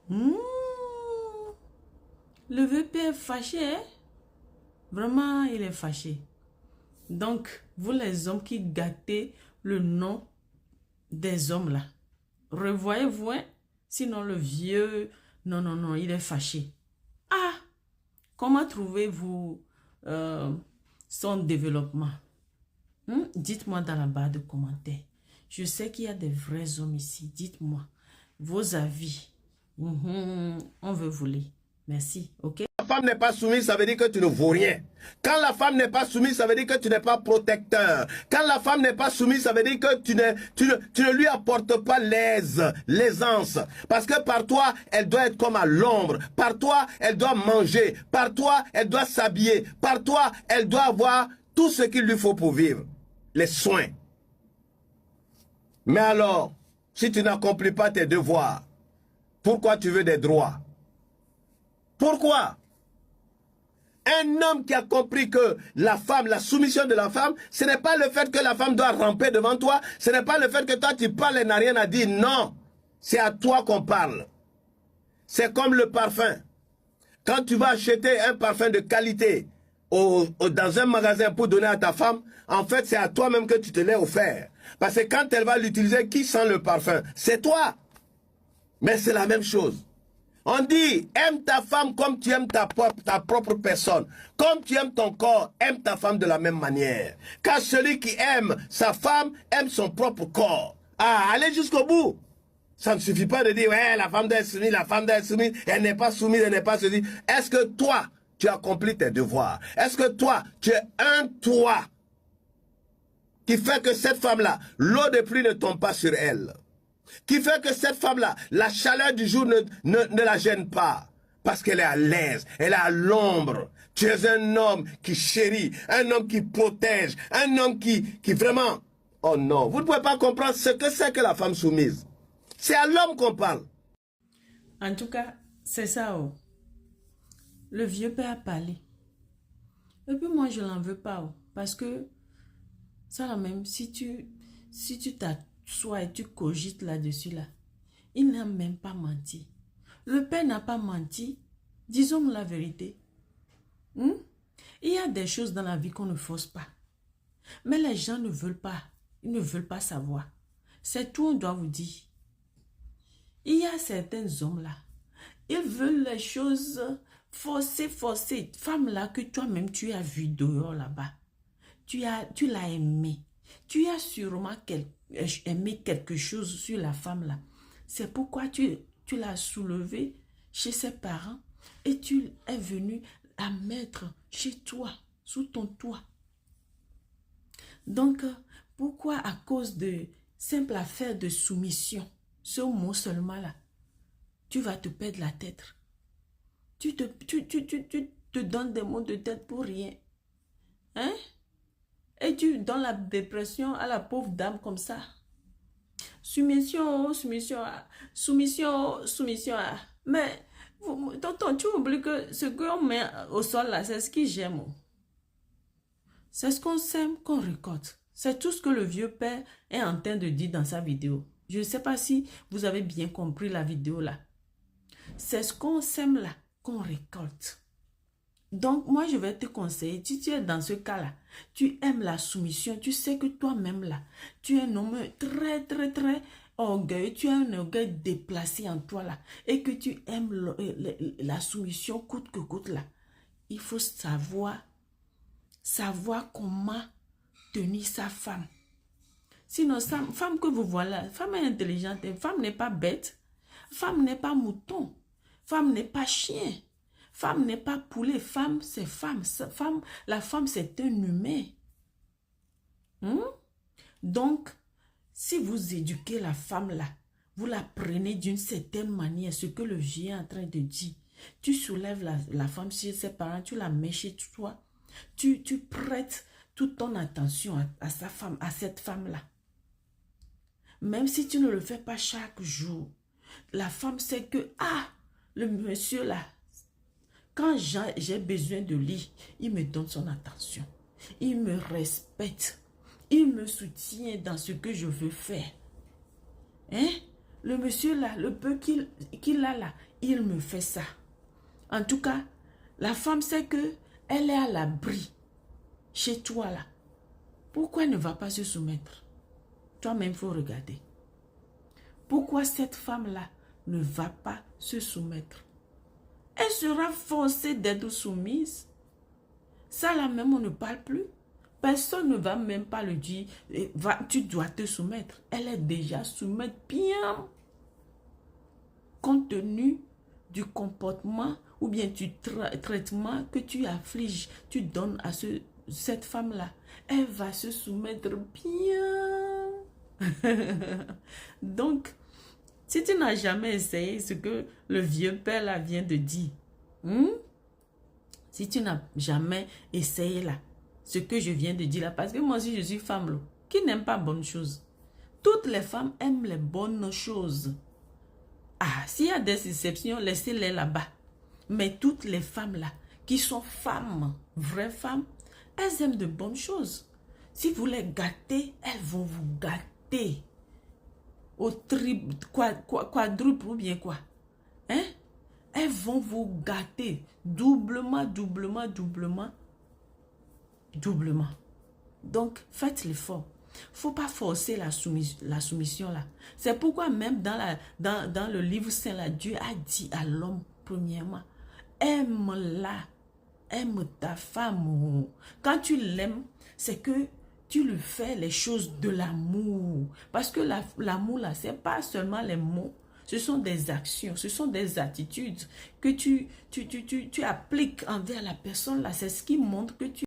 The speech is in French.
Hmm, le VP est fâché, hein? Vraiment, il est fâché. Donc, vous les hommes qui gâtez le nom des hommes là, revoyez-vous, hein? Sinon le vieux, non, non, non, il est fâché. Ah, comment trouvez-vous son développement? Dites-moi dans la barre de commentaires. Je sais qu'il y a des vrais hommes ici. Dites-moi vos avis. On veut vous lire. Merci, ok? La femme n'est pas soumise, ça veut dire que tu ne vaux rien. Quand la femme n'est pas soumise, ça veut dire que tu n'es pas protecteur. Quand la femme n'est pas soumise, ça veut dire que tu ne lui apportes pas l'aisance. Parce que par toi, elle doit être comme à l'ombre. Par toi, elle doit manger. Par toi, elle doit s'habiller. Par toi, elle doit avoir tout ce qu'il lui faut pour vivre. Les soins. Mais alors, si tu n'accomplis pas tes devoirs, pourquoi tu veux des droits? Pourquoi? Un homme qui a compris que la femme, la soumission de la femme, ce n'est pas le fait que la femme doit ramper devant toi, ce n'est pas le fait que toi tu parles et n'a rien à dire, non. C'est à toi qu'on parle. C'est comme le parfum. Quand tu vas acheter un parfum de qualité dans un magasin pour donner à ta femme, en fait c'est à toi-même que tu te l'as offert. Parce que quand elle va l'utiliser, qui sent le parfum? C'est toi. Mais c'est la même chose. On dit, aime ta femme comme tu aimes ta propre personne. Comme tu aimes ton corps, aime ta femme de la même manière. Car celui qui aime sa femme, aime son propre corps. Ah, allez jusqu'au bout. Ça ne suffit pas de dire, ouais, la femme doit être soumise, la femme doit être soumise, elle n'est pas soumise, elle n'est pas soumise. Est-ce que toi, tu accomplis tes devoirs? Est-ce que toi, tu es un toit qui fait que cette femme-là, l'eau de pluie ne tombe pas sur elle? Qui fait que cette femme-là, la chaleur du jour ne la gêne pas. Parce qu'elle est à l'aise, elle est à l'ombre. Tu es un homme qui chérit, un homme qui protège, un homme qui vraiment... Oh non, vous ne pouvez pas comprendre ce que c'est que la femme soumise. C'est à l'homme qu'on parle. En tout cas, c'est ça. Oh. Le vieux père a parlé. Et puis moi, je n'en veux pas. Oh, parce que ça là même, si tu t'assois et tu cogites là-dessus là, il n'a même pas menti. Le père n'a pas menti. Disons la vérité. Il y a des choses dans la vie qu'on ne force pas. Mais les gens ne veulent pas. Ils ne veulent pas savoir. C'est tout, on doit vous dire. Il y a certains hommes là. Ils veulent les choses forcées. Femme là que toi-même tu as vu dehors là-bas. Tu l'as aimé. Tu as sûrement aimé quelque chose sur la femme là. C'est pourquoi tu l'as soulevée chez ses parents et tu es venu la mettre chez toi, sous ton toit. Donc, pourquoi à cause de simple affaire de soumission, ce mot seulement là, tu vas te perdre la tête. Tu te donnes des mots de tête pour rien. Hein? Et tu donnes la dépression à la pauvre dame comme ça. Soumission. Mais, tonton, tu oublies que ce qu'on met au sol là, c'est ce que j'aime. C'est ce qu'on sème qu'on récolte. C'est tout ce que le vieux père est en train de dire dans sa vidéo. Je ne sais pas si vous avez bien compris la vidéo là. C'est ce qu'on sème là qu'on récolte. Donc, moi, je vais te conseiller, si tu es dans ce cas-là, tu aimes la soumission, tu sais que toi-même là, tu es un homme très orgueilleux, tu as un orgueil déplacé en toi là, et que tu aimes la soumission coûte que coûte là. Il faut savoir comment tenir sa femme. Sinon, femme que vous voyez, femme est intelligente, femme n'est pas bête, femme n'est pas mouton, femme n'est pas chien, femme n'est pas poulet, femme c'est femme. La femme c'est un humain. Donc, si vous éduquez la femme là, vous la prenez d'une certaine manière, ce que le vieux est en train de dire, tu soulèves la femme chez ses parents, tu la mets chez toi, tu prêtes toute ton attention à sa femme, à cette femme-là. Même si tu ne le fais pas chaque jour, la femme sait que, le monsieur là, quand j'ai besoin de lui, il me donne son attention. Il me respecte. Il me soutient dans ce que je veux faire. Hein? Le monsieur là, le peu qu'il a là, il me fait ça. En tout cas, la femme sait que elle est à l'abri chez toi là. Pourquoi elle ne va pas se soumettre? Toi-même, il faut regarder. Pourquoi cette femme-là ne va pas se soumettre? Elle sera forcée d'être soumise. Ça là même, on ne parle plus. Personne ne va même pas le dire. Tu dois te soumettre. Elle est déjà soumise bien. Compte tenu du comportement ou bien du traitement que tu affliges, tu donnes à cette femme-là. Elle va se soumettre bien. Donc, si tu n'as jamais essayé ce que le vieux père là vient de dire, si tu n'as jamais essayé là, ce que je viens de dire là, parce que moi aussi je suis femme là, qui n'aime pas bonnes choses. Toutes les femmes aiment les bonnes choses. Ah, s'il y a des exceptions, laissez-les là-bas. Mais toutes les femmes là, qui sont femmes, vraies femmes, elles aiment de bonnes choses. Si vous les gâtez, elles vont vous gâter. Au quadruple ou bien quoi. Hein? Elles vont vous gâter. Doublement, doublement, doublement. Doublement. Donc, faites l'effort. Il ne faut pas forcer la soumission là. C'est pourquoi même dans le livre saint là, Dieu a dit à l'homme, premièrement, aime-la, aime ta femme. Quand tu l'aimes, c'est que tu lui fais les choses de l'amour. Parce que l'amour là, ce n'est pas seulement les mots, ce sont des actions, ce sont des attitudes que tu appliques envers la personne là. C'est ce qui montre que tu